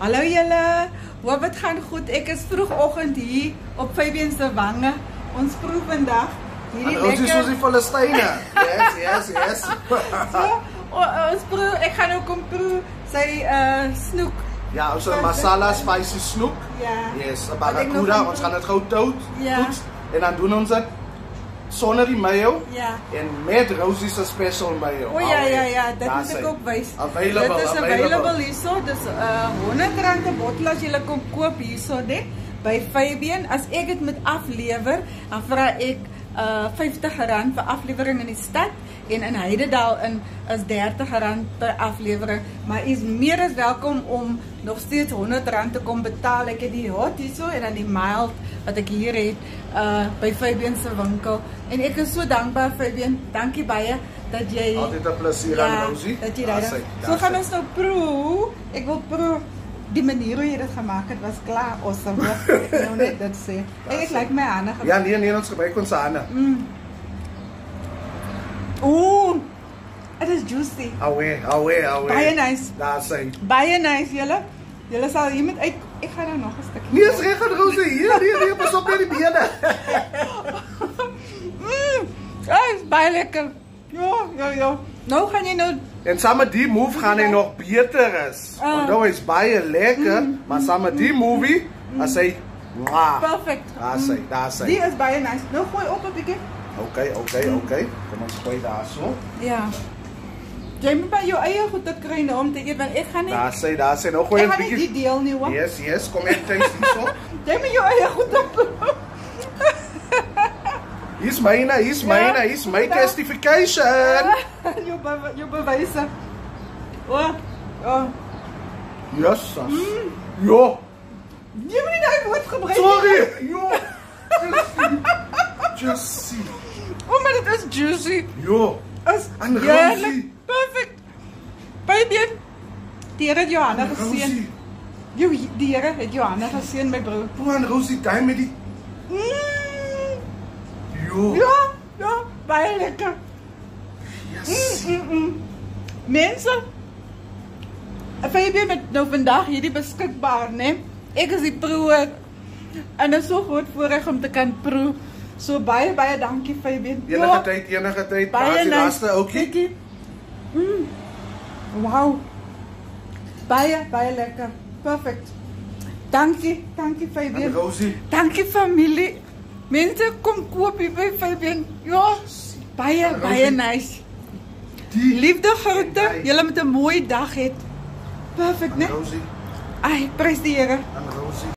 Hallo julle, hoop het gaan goed. Ek is vroegoggend hier op Fabian se wange. Ons proe vandag hierdie lekker. Ons is soos die Filistyne. Yes. So, ons proe, ek gaan ook kom proe sy snoek. Ja, ons masala spicy snoek. Ja. Yes, barracuda, ons gaan dit gou toets. Ja. En dan doen ons dit sonder die mayo. Ja. En met Rosie se special mayo. O ja, dit moet ek ook wys. Available, dit is available hierso. Dis R100 'n bottel as jy kom koop hierso net by Fabian. As ek dit moet aflewer, dan vra ek R50 vir aflewering in die stad en in Heidedal is R30 per aflewering. Maar u is meer as welkom om nog steeds R100 te kom betaal. Ek het die hot hierso en dan die mild wat ek hier het by Fabian se winkel. En ek is so dankbaar Fabian. Dankie baie dat jy altyd 'n plesier aan Rosie. Dat jy daar. So gaan ons nou proe. Ek wil proe. Die manier hoe jy dit gemaak het was klaar awesome. Ek nou net dit sê. Ek lyk my hande. Ja, nee, ons gebruik ons hande. Ooh. It is juicy. Away. Baie nice. Daar sê. Baie nice julle. Julle sal hier met uit. Ek gaan nou nog 'n stukkie. Nee, is reg gaan Rosie. Hier, pas op met die bene. Is baie lekker. Ja. Nou gaan jy nou. En saam met die move gaan hy nog beter is. Onthou hy's baie lekker, maar saam met die movie, as hy perfect. Daar sê. Die is baie nice. Nou gooi op 'n bietjie. Okay. Kom ons gooi daar so. Ja. Jy moet by jou eie goed te kry nou om te eet, want ek gaan nie. Daar sê nog gooi 'n bietjie. Ek gaan nie die deel nie hoor. Yes, kom ek tuis hierso. Jy moet jou eie goed op. He's my testification. Jou bewyse. Yes. Jo. Jy moet nie daai woord gebruik nie. Sorry. Jo. Just see. Maar dit is juicy. Jo. Is en Rosie. Perfect. Fabian. Die Here het Johanna geseën. Die Here het Johanna geseën my broer. Broer en Rosie, daai met die Ja, baie lekker. Yes. Mense, Fabian met nou vandag hierdie beskikbaar, né? Ek is die proeër. En dit is so goed voorreg om te kan proe. So baie dankie Fabian. Enige tyd. Baie die laaste ouetjie. Wow. Baie lekker. Perfect. Dankie Fabian. En Rosie. Dankie familie. Mense kom koop hier by Fabian. Ja. Baie nice. Liefde groete. Julle moet 'n mooi dag hê. Perfect, né? Rosie. Ai, prys die Here. En Rosie.